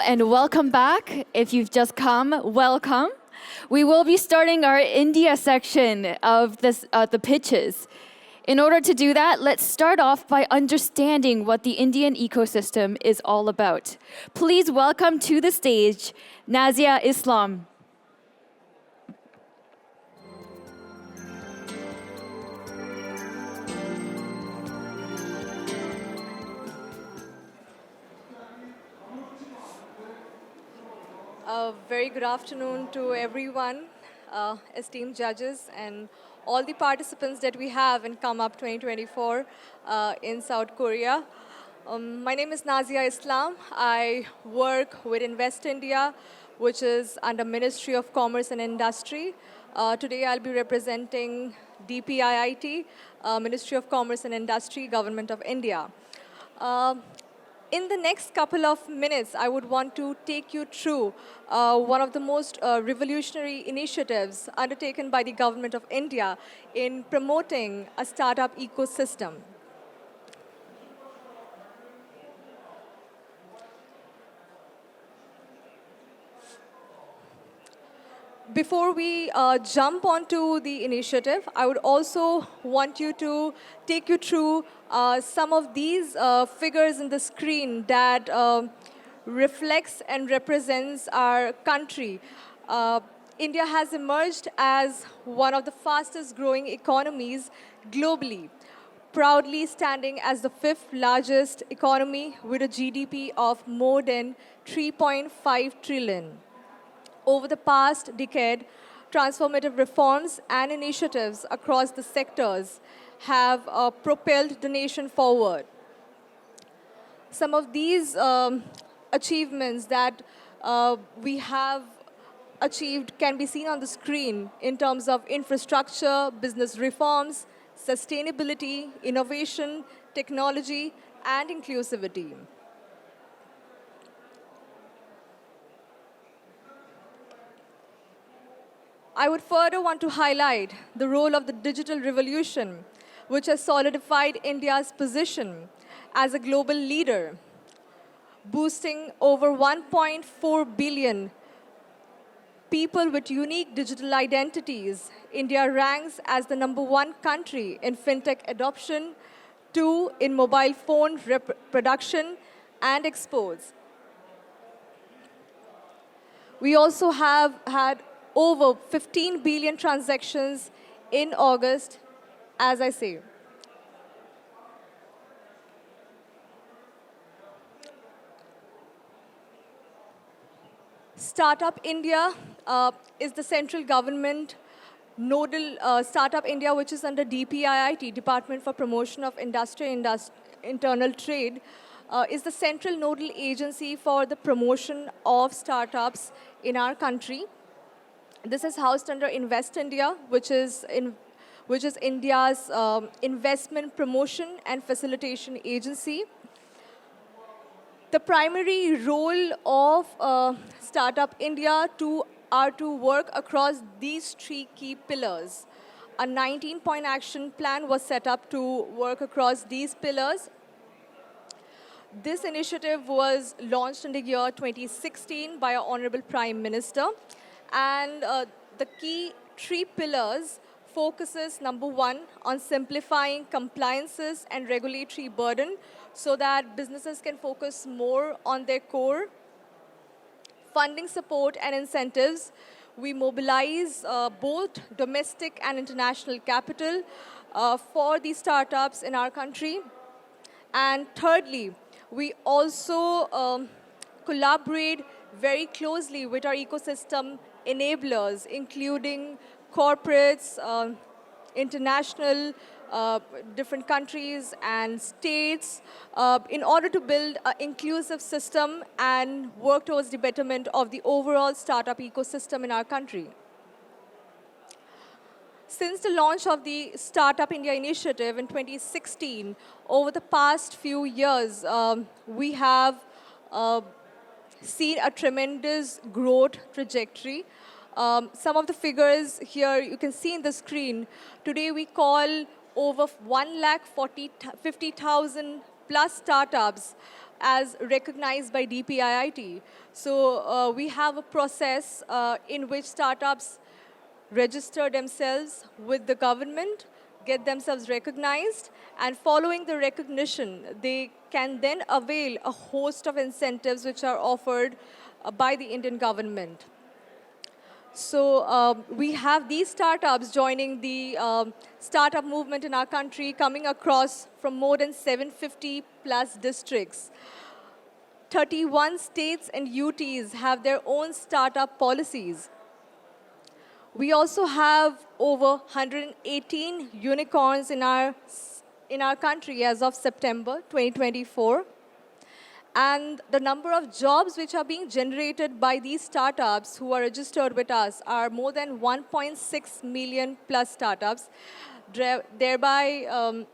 and welcome back. If you've just come, welcome. We will be starting our India section of the pitches. In order to do that, let's start off by understanding what the Indian ecosystem is all about. Please welcome to the stage, Nazia Islam. Very good afternoon to everyone, esteemed judges, and all the participants that we have in COMEUP 2024 in South Korea. My name is Nazia Islam. I work with Invest India, which is under Ministry of Commerce and Industry. Today I'll be representing DPIIT, Ministry of Commerce and Industry, Government of India. In the next couple of minutes, I would want to take you through one of the most revolutionary initiatives undertaken by the Government of India in promoting a startup ecosystem. Before we jump onto the initiative, I would also want you to take you through some of these figures in the screen that reflects and represents our country. India has emerged as one of the fastest growing economies globally, proudly standing as the fifth largest economy with a GDP of more than 3.5 trillion. Over the past decade, transformative reforms and initiatives across the sectors have propelled the nation forward. Some of these achievements that we have achieved can be seen on the screen in terms of infrastructure, business reforms, sustainability, innovation, technology, and inclusivity. I would further want to highlight the role of the digital revolution, which has solidified India's position as a global leader, boosting over 1.4 billion people with unique digital identities. India ranks as the #1 country in fintech adoption, 2 in mobile phone production and exports. We also have had over 15 billion transactions in August, as I say. Startup India is the central government nodal Startup India, which is under DPIIT, Department for Promotion of Industry and Internal Trade, is the central nodal agency for the promotion of startups in our country. This is housed under Invest India, which is India's investment promotion and facilitation agency. The primary role of Startup India are to work across these 3 key pillars. A 19-point action plan was set up to work across these pillars. This initiative was launched in the year 2016 by our Honorable Prime Minister. And the key 3 pillars focuses, #1, on simplifying compliances and regulatory burden so that businesses can focus more on their core. Funding support and incentives. We mobilize both domestic and international capital for these startups in our country. And thirdly, we also collaborate very closely with our ecosystem enablers, including corporates, international, different countries and states, in order to build an inclusive system and work towards the betterment of the overall startup ecosystem in our country. Since the launch of the Startup India initiative in 2016, over the past few years, we have seen a tremendous growth trajectory. Some of the figures here you can see in the screen. Today we call over 150,000 plus startups as recognized by DPIIT. So we have a process in which startups register themselves with the government, get themselves recognized, and following the recognition, they can then avail a host of incentives which are offered by the Indian government. So we have these startups joining the startup movement in our country, coming across from more than 750 plus districts. 31 states and UTs have their own startup policies. We also have over 118 unicorns in our country as of September 2024. And the number of jobs which are being generated by these startups who are registered with us are more than 1.6 million plus startups, thereby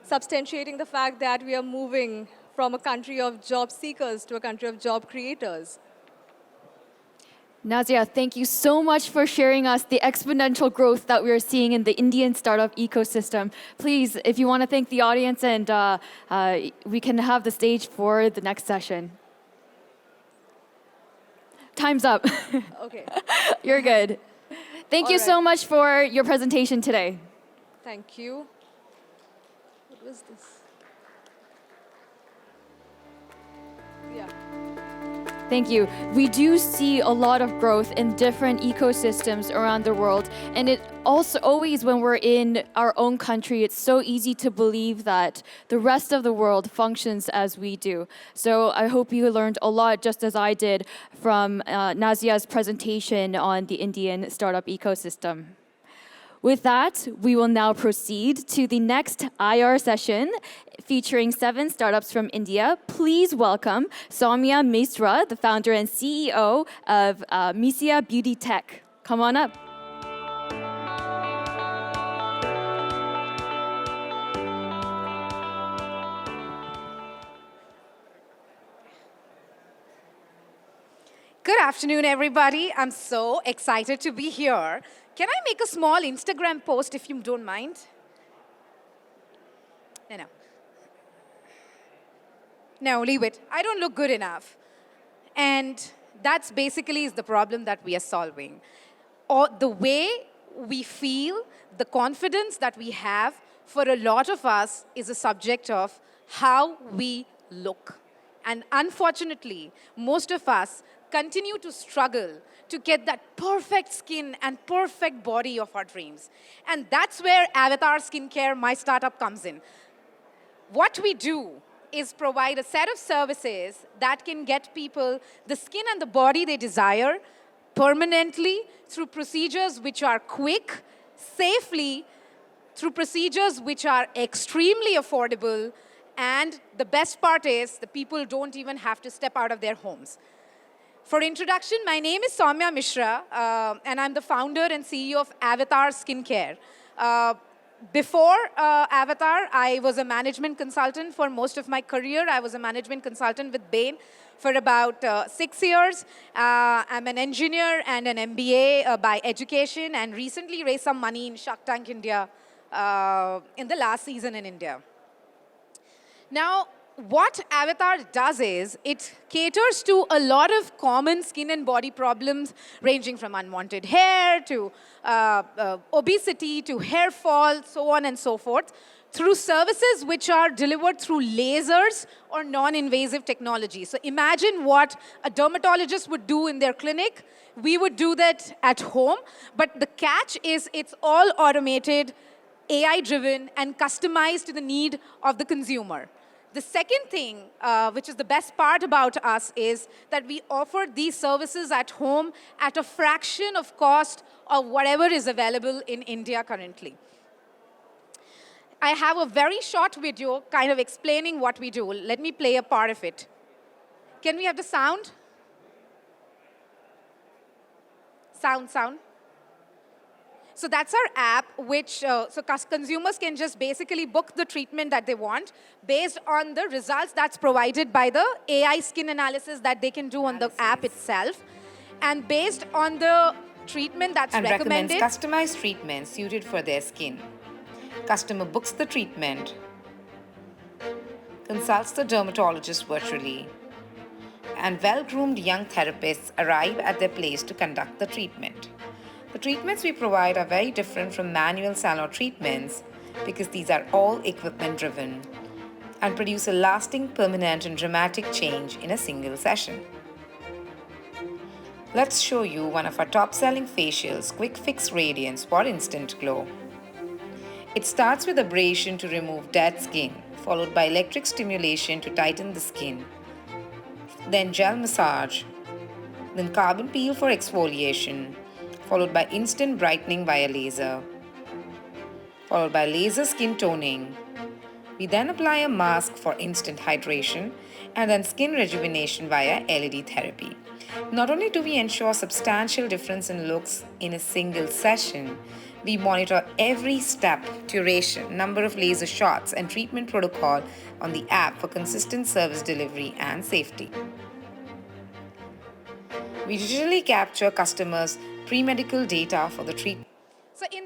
substantiating the fact that we are moving from a country of job seekers to a country of job creators. Nazia, thank you so much for sharing us the exponential growth that we're seeing in the Indian startup ecosystem. Please, if you want to thank the audience, and we can have the stage for the next session. Time's up. Okay. You're good. Thank you so much for your presentation today. Thank you. What was this? Yeah. Thank you. We do see a lot of growth in different ecosystems around the world. And it also always, when we're in our own country, it's so easy to believe that the rest of the world functions as we do. So I hope you learned a lot, just as I did, from Nazia's presentation on the Indian startup ecosystem. With that, we will now proceed to the next IR session featuring 7 startups from India. Please welcome Saumya Misra, the founder and CEO of Misya Beauty Tech. Come on up. Good afternoon, everybody. I'm so excited to be here. Can I make a small Instagram post if you don't mind? No. No, leave it. I don't look good enough. And that's basically is the problem that we are solving. Or the way we feel, the confidence that we have, for a lot of us is a subject of how we look. And unfortunately, most of us continue to struggle to get that perfect skin and perfect body of our dreams. And that's where Avatar Skincare, my startup, comes in. What we do is provide a set of services that can get people the skin and the body they desire permanently through procedures which are quick, safely, through procedures which are extremely affordable, and the best part is the people don't even have to step out of their homes. For introduction, my name is Saumya Misra, and I'm the founder and CEO of Avatar Skincare. Before Avatar, I was a management consultant for most of my career. I was a management consultant with Bain for about 6 years. I'm an engineer and an MBA by education, and recently raised some money in Shark Tank India in the last season in India. Now, what Avatar does is it caters to a lot of common skin and body problems ranging from unwanted hair to obesity to hair fall, so on and so forth, through services which are delivered through lasers or non-invasive technology. So imagine what a dermatologist would do in their clinic. We would do that at home, but the catch is it's all automated, AI-driven, and customized to the need of the consumer. The second thing, which is the best part about us, is that we offer these services at home at a fraction of cost of whatever is available in India currently. I have a very short video kind of explaining what we do. Let me play a part of it. Can we have the sound? Sound. So that's our app, which consumers can just basically book the treatment that they want based on the results that's provided by the AI skin analysis that they can do on the app itself. And based on the treatment that's recommended. And recommends customized treatments suited for their skin. Customer books the treatment consults the dermatologist virtually, and well-groomed young therapists arrive at their place to conduct the treatment. The treatments we provide are very different from manual salon treatments because these are all equipment-driven and produce a lasting, permanent, and dramatic change in a single session. Let's show you one of our top-selling facials, Quick Fix Radiance for instant glow. It starts with abrasion to remove dead skin, followed by electric stimulation to tighten the skin, then gel massage, then carbon peel for exfoliation, followed by instant brightening via laser, followed by laser skin toning. We then apply a mask for instant hydration and then skin rejuvenation via LED therapy. Not only do we ensure substantial difference in looks in a single session, we monitor every step, duration, number of laser shots, and treatment protocol on the app for consistent service delivery and safety. We digitally capture customers' pre-medical data for the treatment. So in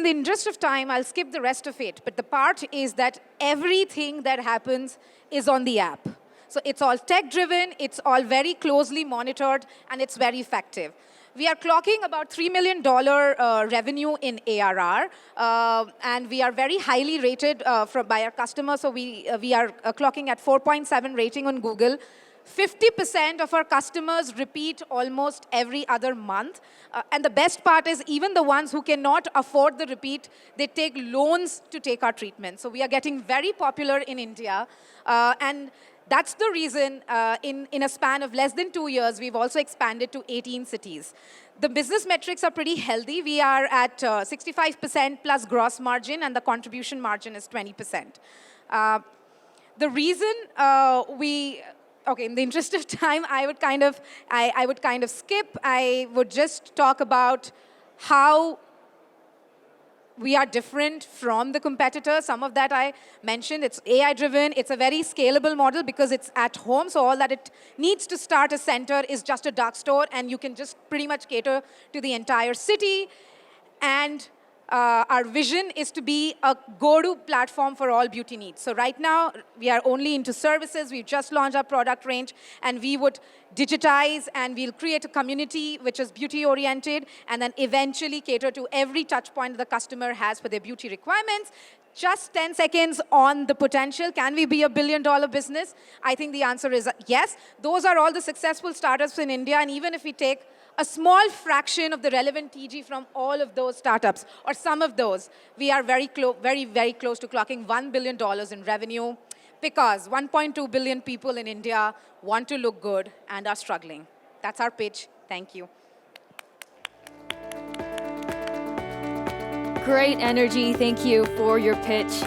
the interest of time, I'll skip the rest of it. But the part is that everything that happens is on the app. So it's all tech-driven, it's all very closely monitored, and it's very effective. We are clocking about $3 million revenue in ARR, and we are very highly rated by our customers. So we are clocking at 4.7 rating on Google. 50% of our customers repeat almost every other month. And the best part is even the ones who cannot afford the repeat, they take loans to take our treatment. So we are getting very popular in India. And that's the reason in a span of less than 2 years, we've also expanded to 18 cities. The business metrics are pretty healthy. We are at 65% plus gross margin, and the contribution margin is 20%. The reason okay, in the interest of time, I would kind of skip. I would just talk about how we are different from the competitors. Some of that I mentioned. It's AI-driven. It's a very scalable model because it's at home. So all that it needs to start a center is just a dark store, and you can just pretty much cater to the entire city. And our vision is to be a go-to platform for all beauty needs. So right now, we are only into services. We've just launched our product range, and we would digitize, and we'll create a community which is beauty-oriented, and then eventually cater to every touch point the customer has for their beauty requirements. Just 10 seconds on the potential. Can we be a billion-dollar business? I think the answer is yes. Those are all the successful startups in India, and even if we take a small fraction of the relevant TG from all of those startups, or some of those, we are very, very close to clocking $1 billion in revenue because 1.2 billion people in India want to look good and are struggling. That's our pitch. Thank you. Great energy. Thank you for your pitch.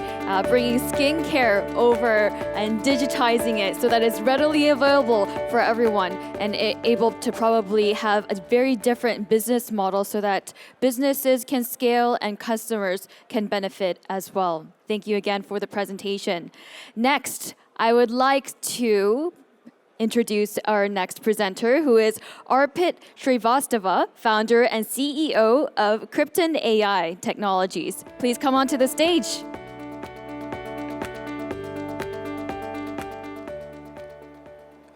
Bringing skincare over and digitizing it so that it's readily available for everyone and able to probably have a very different business model so that businesses can scale and customers can benefit as well. Thank you again for the presentation. Next, I would like to introduce our next presenter, who is Arpit Shrivastava, founder and CEO of Krypton AI Technologies. Please come onto the stage.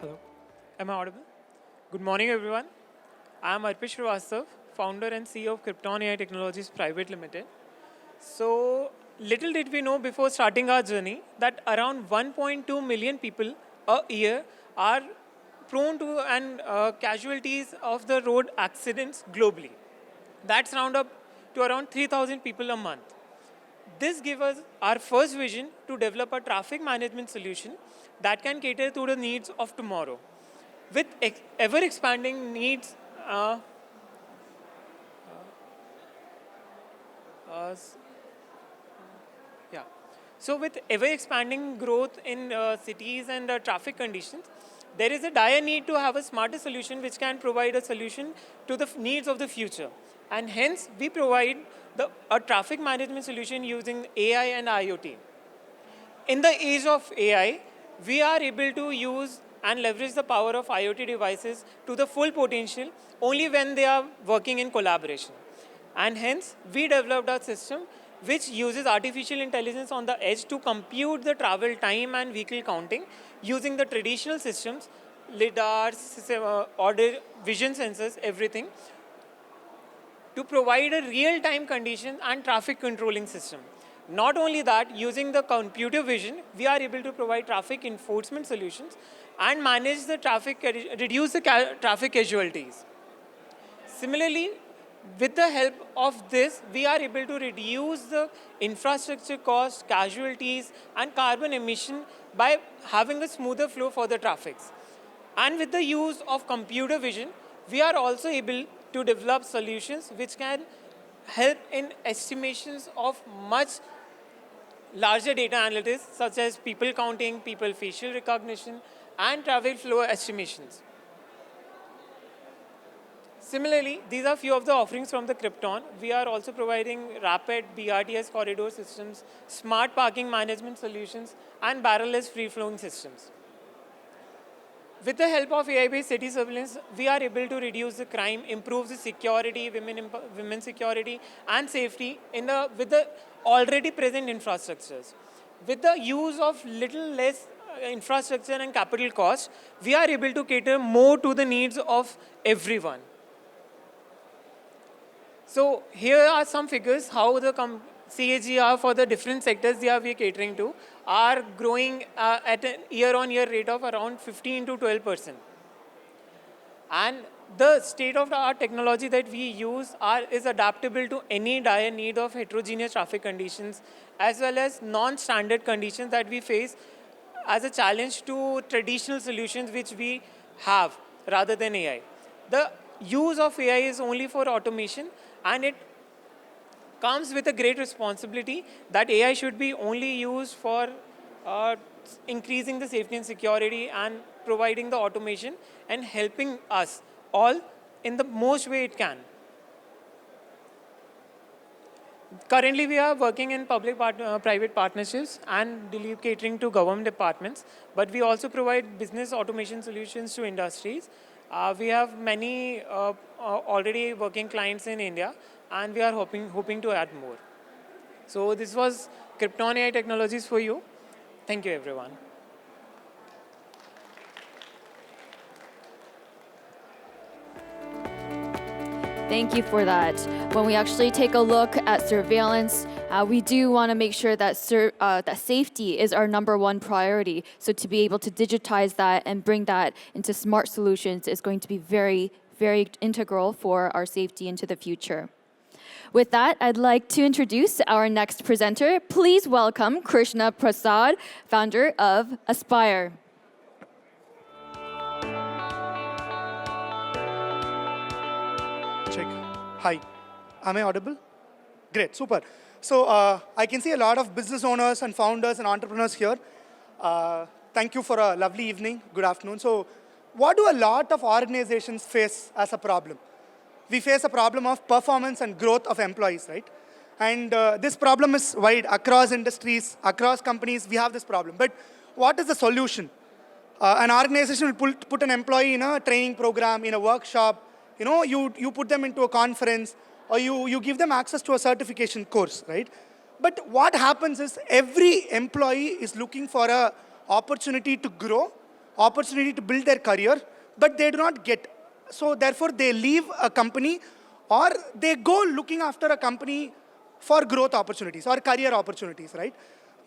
Hello, am I audible? Good morning, everyone. I am Arpit Shrivastava, founder and CEO of Krypton AI Technologies Private Limited. So, little did we know before starting our journey that around 1.2 million people a year are prone to and casualties of the road accidents globally. That's round up to around 3,000 people a month. This gives us our first vision to develop a traffic management solution that can cater to the needs of tomorrow. With ever-expanding needs, So with ever-expanding growth in cities and traffic conditions, there is a dire need to have a smarter solution which can provide a solution to the needs of the future. And hence, we provide a traffic management solution using AI and IoT. In the age of AI, we are able to use and leverage the power of IoT devices to the full potential only when they are working in collaboration. And hence, we developed our system which uses artificial intelligence on the edge to compute the travel time and vehicle counting using the traditional systems, lidars, order, vision sensors, everything, to provide a real-time condition and traffic controlling system. Not only that, using the computer vision, we are able to provide traffic enforcement solutions and manage the traffic, reduce the traffic casualties. Similarly, with the help of this, we are able to reduce the infrastructure costs, casualties, and carbon emission by having a smoother flow for the traffic. And with the use of computer vision, we are also able to develop solutions which can help in estimations of much larger data analytics, such as people counting, people facial recognition, and travel flow estimations. Similarly, these are few of the offerings from the Krypton. We are also providing rapid BRTS corridor systems, smart parking management solutions, and barrel-less free-flowing systems. With the help of AI-based city surveillance, we are able to reduce the crime, improve the security, women's security, and safety with the already present infrastructures. With the use of little less infrastructure and capital cost, we are able to cater more to the needs of everyone. So here are some figures how the CAGR for the different sectors we are catering to are growing at a year-on-year rate of around 15 to 12%. And the state-of-the-art technology that we use is adaptable to any dire need of heterogeneous traffic conditions, as well as non-standard conditions that we face as a challenge to traditional solutions which we have rather than AI. The use of AI is only for automation, and it comes with a great responsibility that AI should be only used for increasing the safety and security and providing the automation and helping us all in the most way it can. Currently, we are working in public-private partnerships and catering to government departments, but we also provide business automation solutions to industries. We have many already working clients in India, and we are hoping to add more. So this was Krypton AI Technologies for you. Thank you, everyone. Thank you for that. When we actually take a look at surveillance, we do want to make sure that that safety is our #1 priority. So to be able to digitize that and bring that into smart solutions is going to be very, very integral for our safety into the future. With that, I'd like to introduce our next presenter. Please welcome Krishna Prasad, founder of Aspire. Check. Hi. Am I audible? Great, super. So I can see a lot of business owners and founders and entrepreneurs here. Thank you for a lovely evening. Good afternoon. So what do a lot of organizations face as a problem? We face a problem of performance and growth of employees, right? And this problem is wide across industries, across companies. We have this problem. But what is the solution? An organization will put an employee in a training program, in a workshop. You put them into a conference, or you give them access to a certification course, right? But what happens is every employee is looking for an opportunity to grow, opportunity to build their career, but they do not get. So therefore, they leave a company, or they go looking after a company for growth opportunities or career opportunities, right?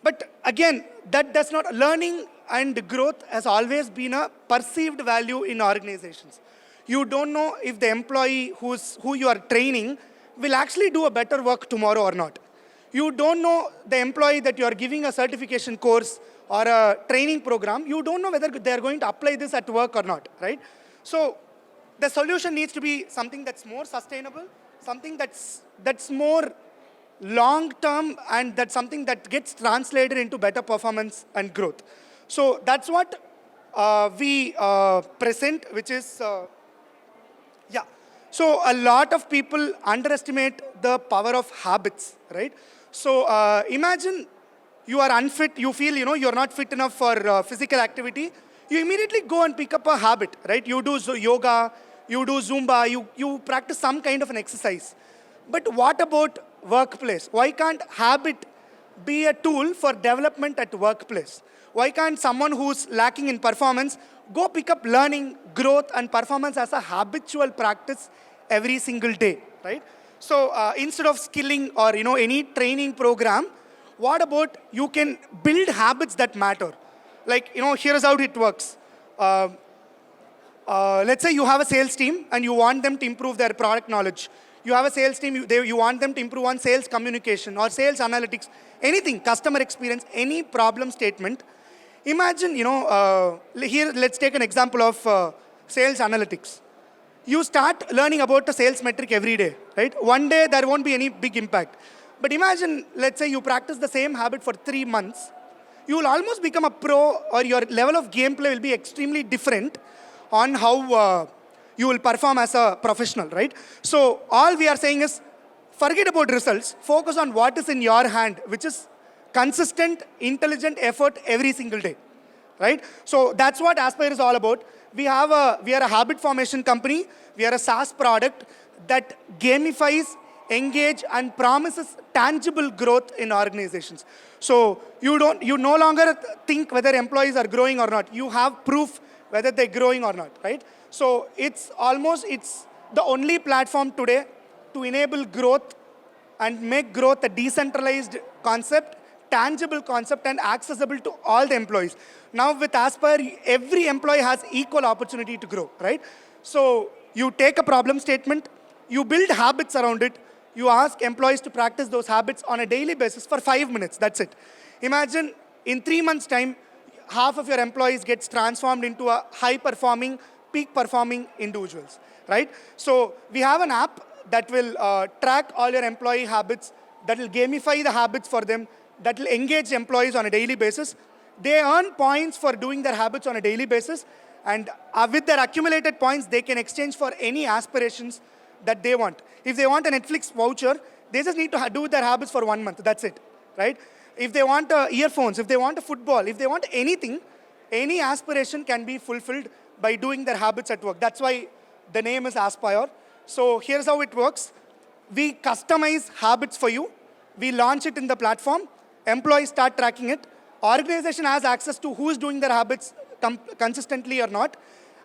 But again, that does not, learning and growth has always been a perceived value in organizations. You don't know if the employee who you are training will actually do a better work tomorrow or not. You don't know the employee that you are giving a certification course or a training program. You don't know whether they are going to apply this at work or not, right? So the solution needs to be something that's more sustainable, something that's more long-term, and that's something that gets translated into better performance and growth. So that's what we present, which is, yeah. So a lot of people underestimate the power of habits, right? So imagine you are unfit, you feel you're not fit enough for physical activity. You immediately go and pick up a habit, right? You do yoga, you do Zumba, you practice some kind of an exercise. But what about workplace? Why can't habit be a tool for development at workplace? Why can't someone who's lacking in performance go pick up learning, growth, and performance as a habitual practice every single day, right? So instead of skilling or any training program, what about you can build habits that matter? Like here's how it works. Let's say you have a sales team and you want them to improve their product knowledge. You have a sales team, you want them to improve on sales communication or sales analytics, anything, customer experience, any problem statement. Imagine, here let's take an example of sales analytics. You start learning about the sales metric every day, right? One day there won't be any big impact. But imagine, let's say you practice the same habit for 3 months. You will almost become a pro, or your level of gameplay will be extremely different on how you will perform as a professional, right? So all we are saying is, forget about results, focus on what is in your hand, which is consistent, intelligent effort every single day, right? So that's what Aspire is all about. We are a habit formation company. We are a SaaS product that gamifies, engage, and promises tangible growth in organizations. So you no longer think whether employees are growing or not. You have proof whether they're growing or not, right? So it's the only platform today to enable growth and make growth a decentralized concept, tangible concept, and accessible to all the employees. Now with Aspire, every employee has equal opportunity to grow, right? So you take a problem statement, you build habits around it, you ask employees to practice those habits on a daily basis for 5 minutes, that's it. Imagine in 3 months' time, half of your employees gets transformed into a high-performing, peak-performing individuals, right? So we have an app that will track all your employee habits, that will gamify the habits for them, that will engage employees on a daily basis. They earn points for doing their habits on a daily basis, and with their accumulated points, they can exchange for any aspirations that they want. If they want a Netflix voucher, they just need to do their habits for 1 month, that's it, right? If they want earphones, if they want a football, if they want anything, any aspiration can be fulfilled by doing their habits at work. That's why the name is Aspire. So here's how it works. We customize habits for you. We launch it in the platform. Employees start tracking it. Organization has access to who is doing their habits consistently or not.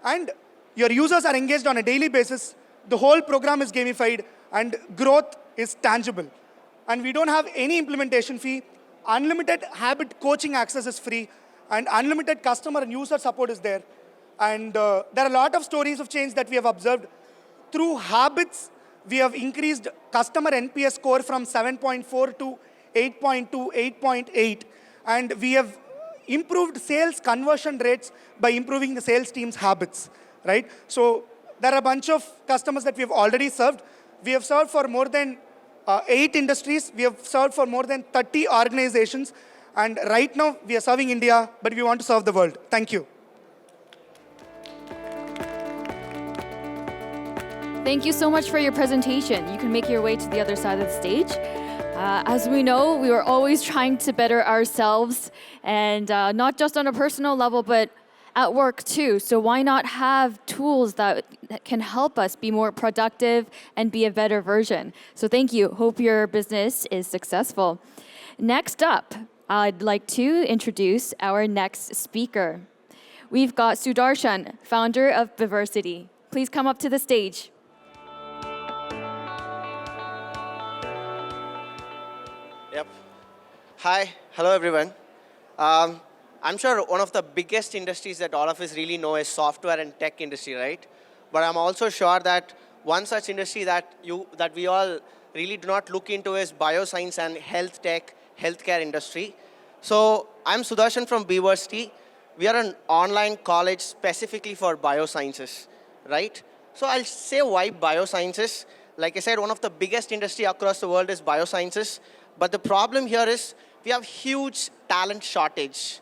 And your users are engaged on a daily basis. The whole program is gamified and growth is tangible. And we don't have any implementation fee. Unlimited habit coaching access is free. And unlimited customer and user support is there. And there are a lot of stories of change that we have observed. Through habits, we have increased customer NPS score from 7.4 to 8.2, 8.8. And we have improved sales conversion rates by improving the sales team's habits, right? So there are a bunch of customers that we have already served. We have served for more than 8 industries. We have served for more than 30 organizations. And right now, we are serving India, but we want to serve the world. Thank you. Thank you so much for your presentation. You can make your way to the other side of the stage. As we know, we are always trying to better ourselves, and not just on a personal level, but at work too. So why not have tools that can help us be more productive and be a better version? So thank you. Hope your business is successful. Next up, I'd like to introduce our next speaker. We've got Sudarshan, founder of Bversity. Please come up to the stage. Yep. Hi. Hello, everyone. I'm sure one of the biggest industries that all of us really know is software and tech industry, right? But I'm also sure that one such industry that we all really do not look into is bioscience and health tech, healthcare industry. So I'm Sudarshan from Bversity. We are an online college specifically for biosciences, right? So I'll say why biosciences. Like I said, one of the biggest industry across the world is biosciences. But the problem here is we have huge talent shortage.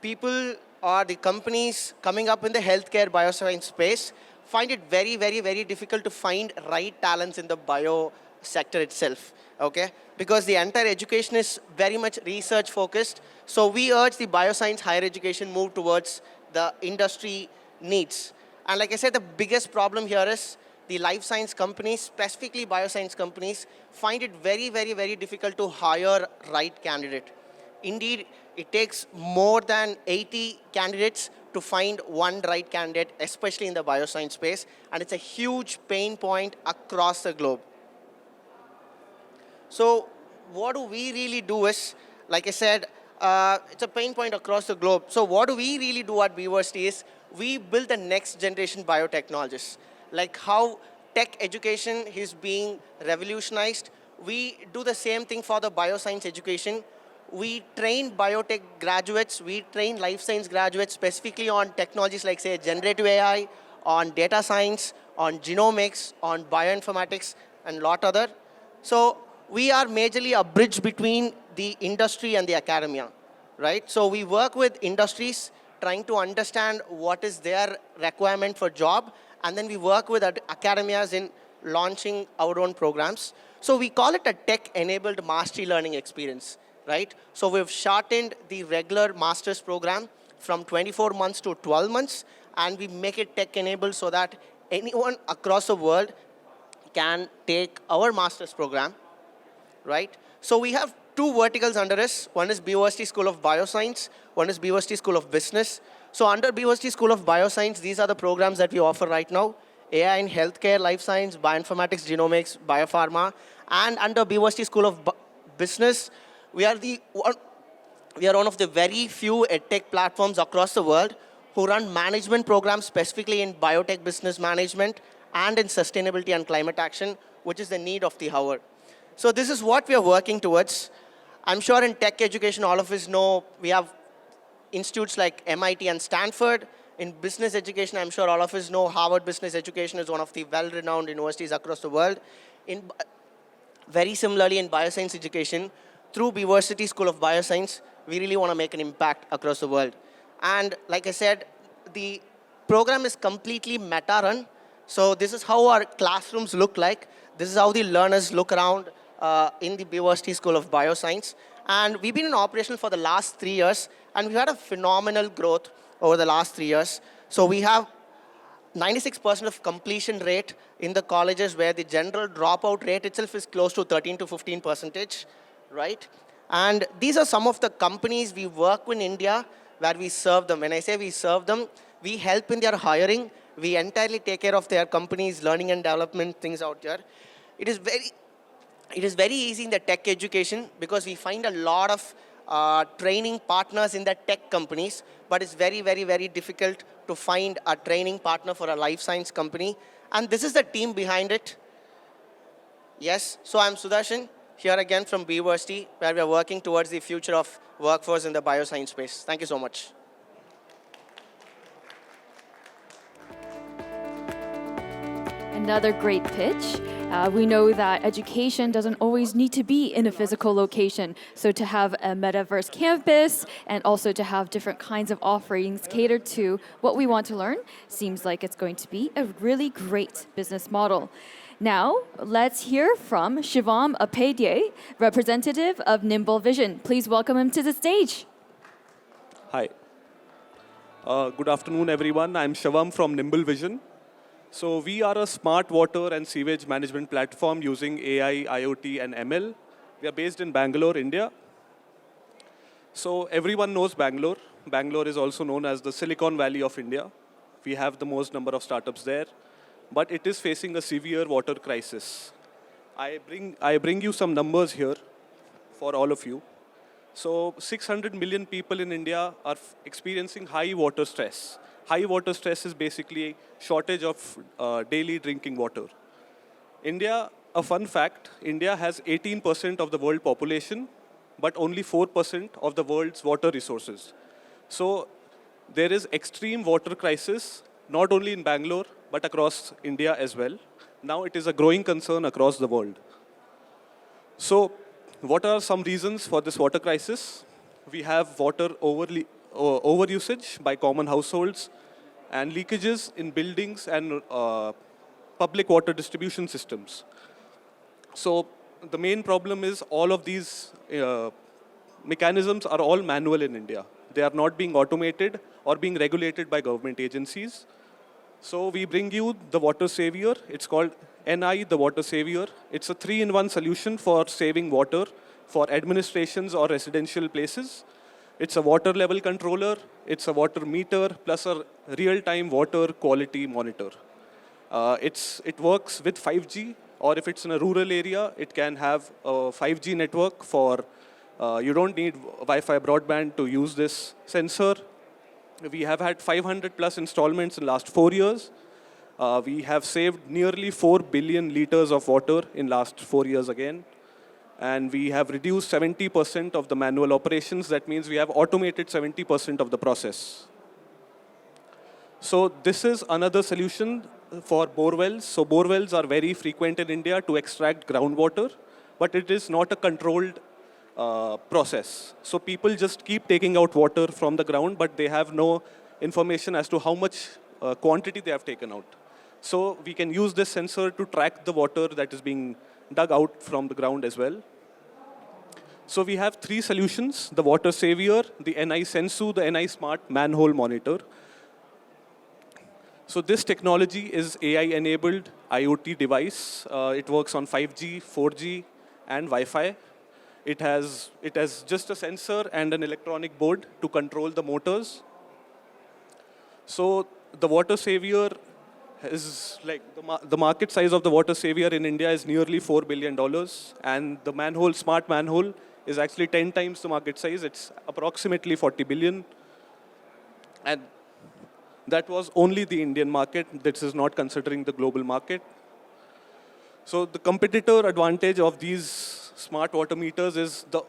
People or the companies coming up in the healthcare bioscience space find it very, very, very difficult to find right talents in the bio sector itself, okay? Because the entire education is very much research focused. So we urge the bioscience higher education move towards the industry needs. And like I said, the biggest problem here is the life science companies, specifically bioscience companies, find it very, very, very difficult to hire right candidate. Indeed, it takes more than 80 candidates to find one right candidate, especially in the bioscience space, and it's a huge pain point across the globe. So what do we really do is, like I said, it's a pain point across the globe. So what do we really do at Bversity is, we build the next generation biotechnologists. Like how tech education is being revolutionized, we do the same thing for the bioscience education. We train biotech graduates, we train life science graduates specifically on technologies like, say, generative AI, on data science, on genomics, on bioinformatics, and a lot other. So we are majorly a bridge between the industry and the academia, right? So we work with industries trying to understand what is their requirement for job, and then we work with academias in launching our own programs. So we call it a tech-enabled mastery learning experience, right? So we've shortened the regular master's program from 24 months to 12 months, and we make it tech-enabled so that anyone across the world can take our master's program, right? So we have two verticals under us. One is Bversity School of Bioscience, one is Bversity School of Business. So under Bversity School of Bioscience, these are the programs that we offer right now: AI in healthcare, life science, bioinformatics, genomics, biopharma. And under Bversity School of Business, we are one of the very few edtech platforms across the world who run management programs specifically in biotech business management and in sustainability and climate action, which is the need of the hour. So this is what we are working towards. I'm sure in tech education, all of us know we have institutes like MIT and Stanford. In business education, I'm sure all of us know Harvard Business Education is one of the well-renowned universities across the world. Very similarly, in bioscience education, through Bversity School of Bioscience, we really want to make an impact across the world. And like I said, the program is completely meta-run. So this is how our classrooms look like. This is how the learners look around in the Bversity School of Bioscience. And we've been in operation for the last 3 years, and we've had a phenomenal growth over the last 3 years. So we have 96% of completion rate in the colleges, where the general dropout rate itself is close to 13 to 15%, right? And these are some of the companies we work with in India where we serve them. When I say we serve them, we help in their hiring. We entirely take care of their companies' learning and development things out there. It is very easy in the tech education because we find a lot of training partners in the tech companies, but it's very, very, very difficult to find a training partner for a life science company. And this is the team behind it. Yes, so I'm Sudarshan, here again from Bversity, where we are working towards the future of workforce in the bioscience space. Thank you so much. Another great pitch. We know that education doesn't always need to be in a physical location. So to have a metaverse campus and also to have different kinds of offerings catered to what we want to learn seems like it's going to be a really great business model. Now, let's hear from Shivam Upadhyay, representative of Nimble Vision. Please welcome him to the stage. Hi. Good afternoon, everyone. I'm Shivam from Nimble Vision. So we are a smart water and sewage management platform using AI, IoT, and ML. We are based in Bangalore, India. So everyone knows Bangalore. Bangalore is also known as the Silicon Valley of India. We have the most number of startups there, but it is facing a severe water crisis. I bring you some numbers here for all of you. So 600 million people in India are experiencing high water stress. High water stress is basically shortage of daily drinking water. India, a fun fact, India has 18% of the world population, but only 4% of the world's water resources. So there is extreme water crisis, not only in Bangalore, but across India as well. Now it is a growing concern across the world. So what are some reasons for this water crisis? We have water overusage by common households and leakages in buildings and public water distribution systems. So the main problem is all of these mechanisms are all manual in India. They are not being automated or being regulated by government agencies. So we bring you the water savior. It's called NI, the water savior. It's a 3-in-1 solution for saving water for administrations or residential places. It's a water level controller. It's a water meter plus a real-time water quality monitor. It works with 5G, or if it's in a rural area, it can have a 5G network for, you don't need Wi-Fi broadband to use this sensor. We have had 500 plus installments in the last 4 years. We have saved nearly 4 billion liters of water in last 4 years again. And we have reduced 70% of the manual operations. That means we have automated 70% of the process. So this is another solution for bore wells. So bore wells are very frequent in India to extract groundwater, but it is not a controlled process. So people just keep taking out water from the ground, but they have no information as to how much quantity they have taken out. So we can use this sensor to track the water that is being dug out from the ground as well. So we have 3 solutions: the water savior, the NI Sensu, the NI Smart Manhole Monitor. So this technology is AI-enabled IoT device. It works on 5G, 4G, and Wi-Fi. It has just a sensor and an electronic board to control the motors. So the water savior is like the market size of the water savior in India is nearly $4 billion, and the manhole, smart manhole, is actually 10 times the market size. It's approximately 40 billion. And that was only the Indian market. This is not considering the global market. So the competitor advantage of these smart water meters is the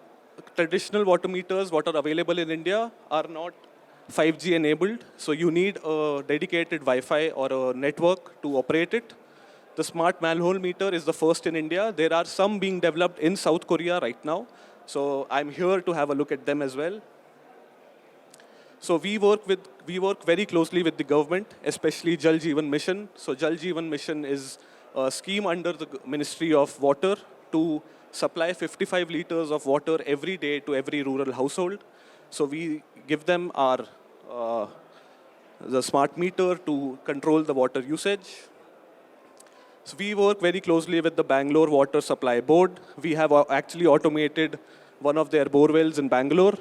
traditional water meters, what are available in India, are not 5G enabled. So you need a dedicated Wi-Fi or a network to operate it. The smart manhole meter is the first in India. There are some being developed in South Korea right now. So I'm here to have a look at them as well. So we work very closely with the government, especially Jal Jeevan Mission. So Jal Jeevan Mission is a scheme under the Ministry of Water to supply 55 liters of water every day to every rural household. So we give them the smart meter to control the water usage. So we work very closely with the Bangalore Water Supply Board. We have actually automated one of their bore wells in Bangalore.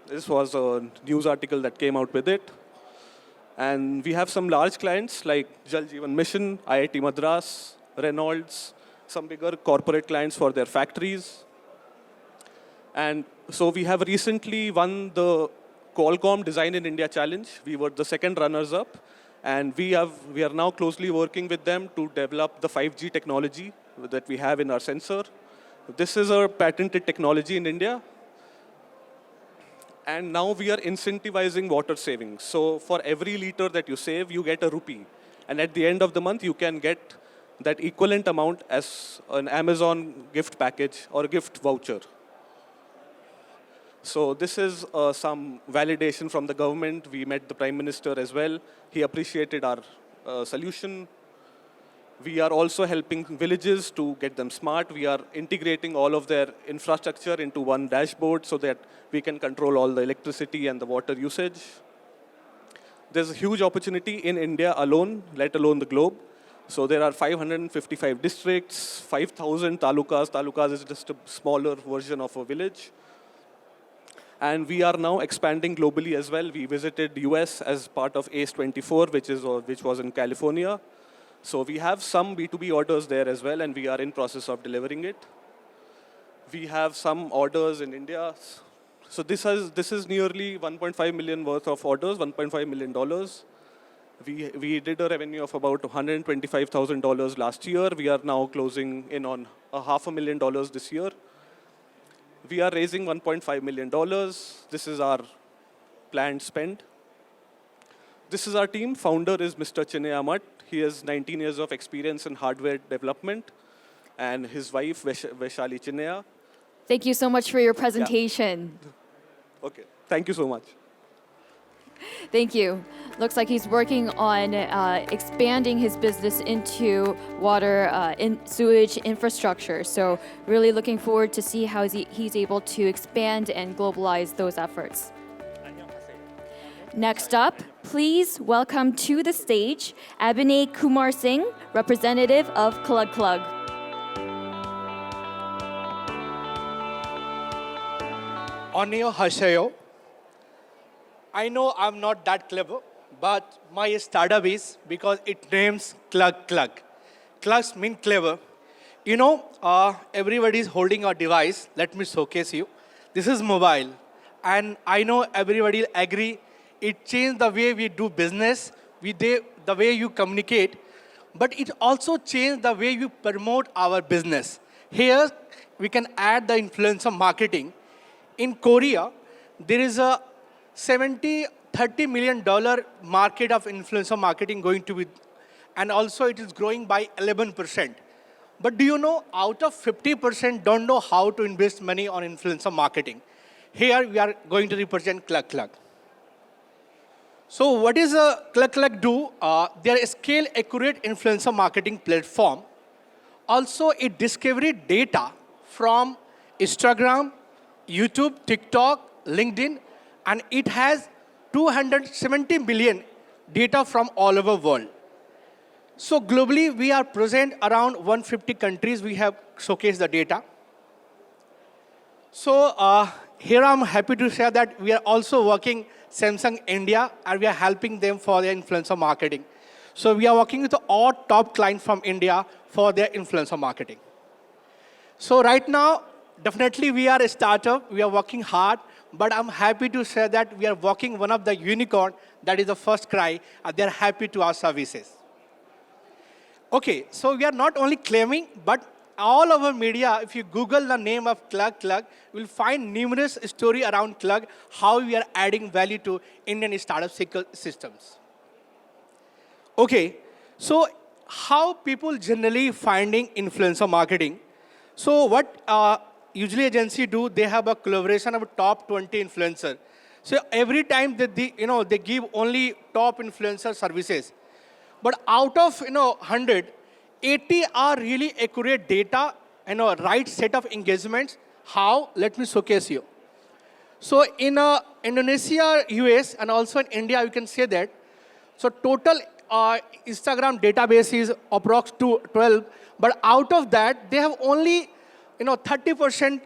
This was a news article that came out with it. And we have some large clients like Jal Jeevan Mission, IIT Madras, Reynolds, some bigger corporate clients for their factories. And so we have recently won the Qualcomm Design in India Challenge. We were the second runners-up. And we are now closely working with them to develop the 5G technology that we have in our sensor. This is a patented technology in India. And now we are incentivizing water savings. So for every liter that you save, you get a rupee. And at the end of the month, you can get that equivalent amount as an Amazon gift package or a gift voucher. So this is some validation from the government. We met the Prime Minister as well. He appreciated our solution. We are also helping villages to get them smart. We are integrating all of their infrastructure into one dashboard so that we can control all the electricity and the water usage. There's a huge opportunity in India alone, let alone the globe. So there are 555 districts, 5,000 talukas. Talukas is just a smaller version of a village. And we are now expanding globally as well. We visited the US as part of ACE 24, which was in California. So we have some B2B orders there as well, and we are in process of delivering it. We have some orders in India. So this is nearly 1.5 million worth of orders, $1.5 million. We did a revenue of about $125,000 last year. We are now closing in on $500,000 this year. We are raising $1.5 million. This is our planned spend. This is our team. Founder is Mr. Chinaya Math. He has 19 years of experience in hardware development. And his wife, Vaishali Chinaya. Thank you so much for your presentation. Yeah. Okay, thank you so much. Thank you. Looks like he's working on expanding his business into water sewage infrastructure. So really looking forward to see how he's able to expand and globalize those efforts. Next up, please welcome to the stage Abhinay Kumar Singh, representative of Klug. Onyo Hashayo. I know I'm not that clever, but my startup is because it names Klug. Klugs mean clever. You know, everybody is holding a device. Let me showcase you. This is mobile. And I know everybody will agree it changed the way we do business, the way you communicate, but it also changed the way you promote our business. Here, we can add the influencer marketing. In Korea, there is a $30 million market of influencer marketing going to be, and also it is growing by 11%. But do you know, out of 50% don't know how to invest money on influencer marketing. Here we are going to represent Klug. So what is Klug do? They are a scale-accurate influencer marketing platform. Also, it discovery data from Instagram, YouTube, TikTok, LinkedIn, and it has 270 billion data from all over the world. So globally, we are present around 150 countries. We have showcased the data. So here I'm happy to share that we are also working Samsung India, and we are helping them for their influencer marketing. So we are working with all top clients from India for their influencer marketing. So right now, definitely we are a startup. We are working hard, but I'm happy to share that we are working one of the unicorn, that is the first cry, and they're happy to our services. Okay, so we are not only claiming, but all over media, if you Google the name of Klug, you will find numerous stories around Klug, how we are adding value to Indian startup systems. Okay, so how people generally finding influencer marketing? So what usually agency do, they have a collaboration of top 20 influencer. So every time they give only top influencer services. But out of 100, 80 are really accurate data and a right set of engagements. How? Let me showcase you. So in Indonesia, US, and also in India, you can say that. So total Instagram database is approx 12, but out of that, they have only 30%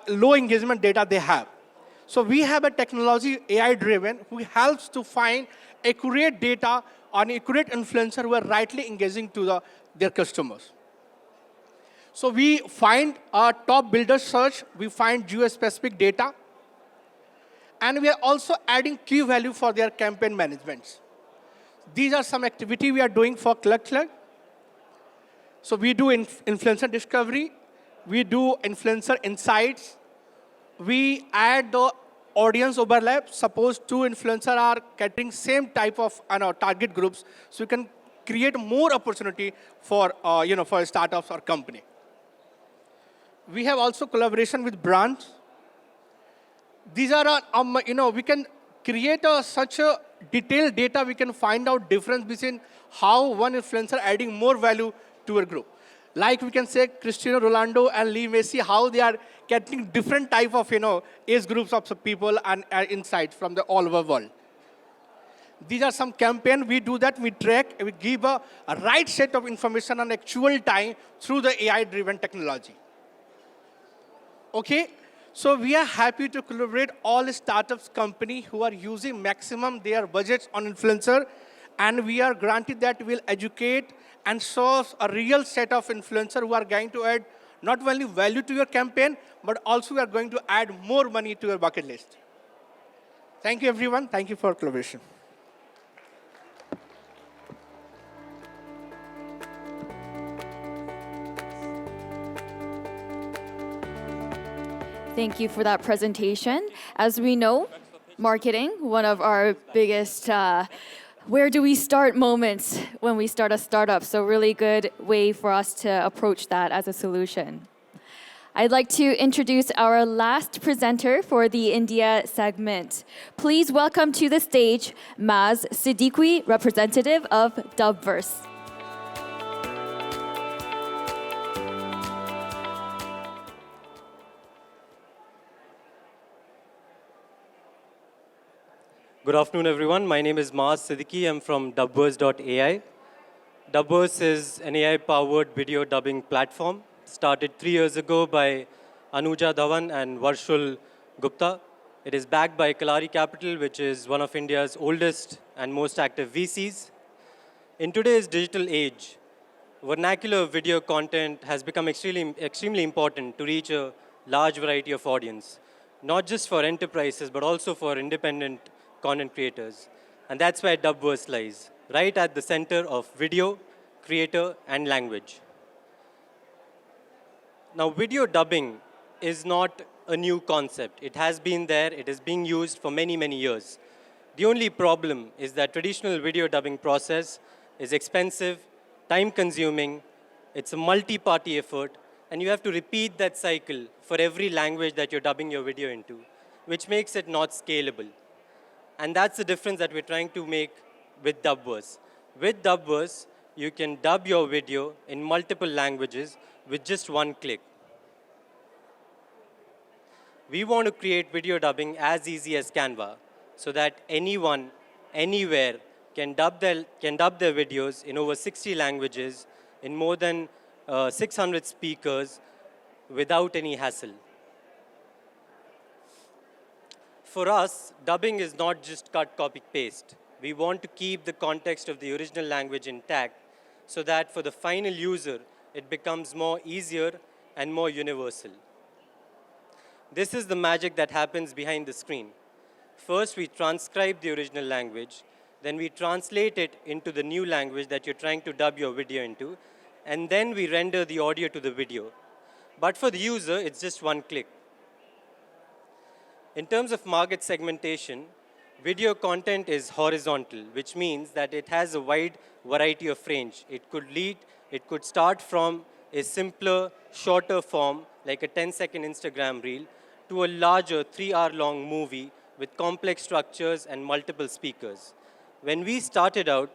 low engagement data they have. So we have a technology, AI-driven, who helps to find accurate data on accurate influencer who are rightly engaging to their customers. So we find our top builder search, we find geo-specific data, and we are also adding key value for their campaign management. These are some activity we are doing for Klug. So we do influencer discovery, we do influencer insights, we add the audience overlap. Suppose two influencers are catering same type of target groups, so you can create more opportunity for for startups or company. We have also collaboration with brands. These are we can create such a detailed data. We can find out difference between how one influencer adding more value to a group. Like we can say Cristiano Ronaldo and Lee Messi, how they are getting different type of age groups of people and insights from all over the world. These are some campaigns. We do that. We track. We give a right set of information on actual time through the AI-driven technology. Okay. So we are happy to collaborate all startups company who are using maximum their budgets on influencer, and we are granted that we'll educate and source a real set of influencers who are going to add not only value to your campaign, but also we are going to add more money to your bucket list. Thank you, everyone. Thank you for collaboration. Thank you for that presentation. As we know, marketing, one of our biggest where do we start moments when we start a startup. So really good way for us to approach that as a solution. I'd like to introduce our last presenter for the India segment. Please welcome to the stage Maaz, Siddiqui, representative of Dubverse. Good afternoon, everyone. My name is Maaz Siddiqui. I'm from Dubverse.ai. Dubverse is an AI-powered video dubbing platform started 3 years ago by Anuja Dhawan and Varshul Gupta. It is backed by Kalari Capital, which is one of India's oldest and most active VCs. In today's digital age, vernacular video content has become extremely important to reach a large variety of audience, not just for enterprises, but also for independent content creators. And that's where Dubverse lies, right at the center of video, creator, and language. Now, video dubbing is not a new concept. It has been there. It is being used for many, many years. The only problem is that traditional video dubbing process is expensive, time-consuming, it's a multi-party effort, and you have to repeat that cycle for every language that you're dubbing your video into, which makes it not scalable. And that's the difference that we're trying to make with Dubverse. With Dubverse, you can dub your video in multiple languages with just one click. We want to create video dubbing as easy as Canva, so that anyone, anywhere, can dub their videos in over 60 languages in more than 600 speakers without any hassle. For us, dubbing is not just cut, copy, paste. We want to keep the context of the original language intact so that for the final user, it becomes more easier and more universal. This is the magic that happens behind the screen. First, we transcribe the original language, then we translate it into the new language that you're trying to dub your video into, and then we render the audio to the video. But for the user, it's just one click. In terms of market segmentation, video content is horizontal, which means that it has a wide variety of range. It could start from a simpler, shorter form, like a 10-second Instagram reel, to a larger 3-hour-long movie with complex structures and multiple speakers. When we started out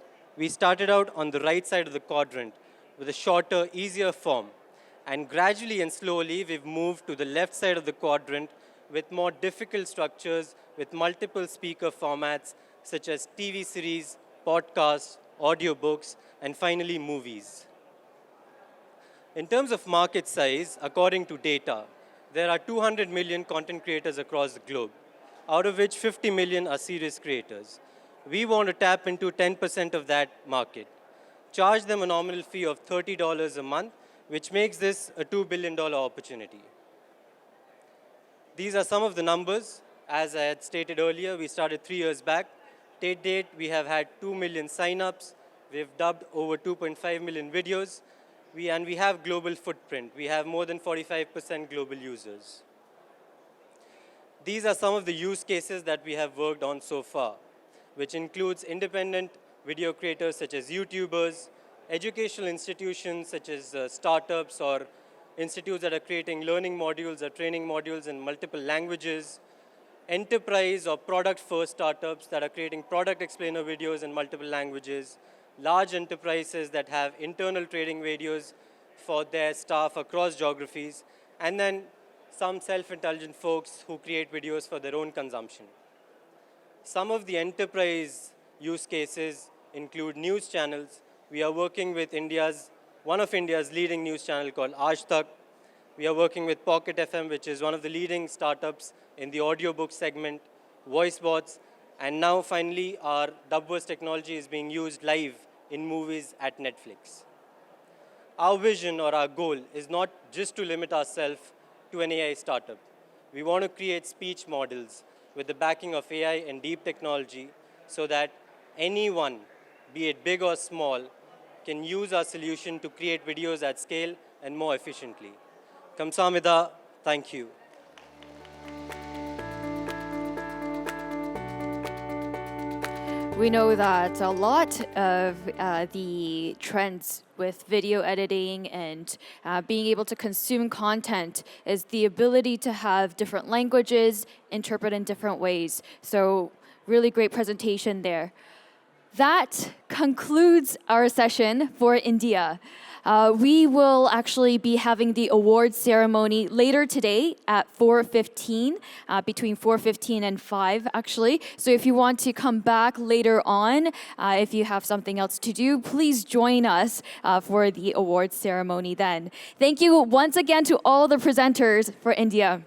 on the right side of the quadrant with a shorter, easier form. And gradually and slowly, we've moved to the left side of the quadrant with more difficult structures with multiple speaker formats, such as TV series, podcasts, audiobooks, and finally, movies. In terms of market size, according to data, there are 200 million content creators across the globe, out of which 50 million are serious creators. We want to tap into 10% of that market, charge them a nominal fee of $30 a month, which makes this a $2 billion opportunity. These are some of the numbers. As I had stated earlier, we started 3 years back. To date, we have had 2 million signups. We've dubbed over 2.5 million videos. We have global footprint. We have more than 45% global users. These are some of the use cases that we have worked on so far, which includes independent video creators such as YouTubers, educational institutions such as startups or institutes that are creating learning modules or training modules in multiple languages, enterprise or product-first startups that are creating product explainer videos in multiple languages, large enterprises that have internal training videos for their staff across geographies, and then some self-intelligent folks who create videos for their own consumption. Some of the enterprise use cases include news channels. We are working with one of India's leading news channel called Aaj Tak. We are working with Pocket FM, which is one of the leading startups in the audiobook segment, voice bots, and now finally our Dubverse technology is being used live in movies at Netflix. Our vision or our goal is not just to limit ourselves to an AI startup. We want to create speech models with the backing of AI and deep technology so that anyone, be it big or small, can use our solution to create videos at scale and more efficiently. Kamsahamnida, thank you. We know that a lot of the trends with video editing and being able to consume content is the ability to have different languages interpret in different ways. So really great presentation there. That concludes our session for India. We will actually be having the awards ceremony later today at 4:15, between 4:15 and 5, actually. So if you want to come back later on, if you have something else to do, please join us for the awards ceremony then. Thank you once again to all the presenters for India.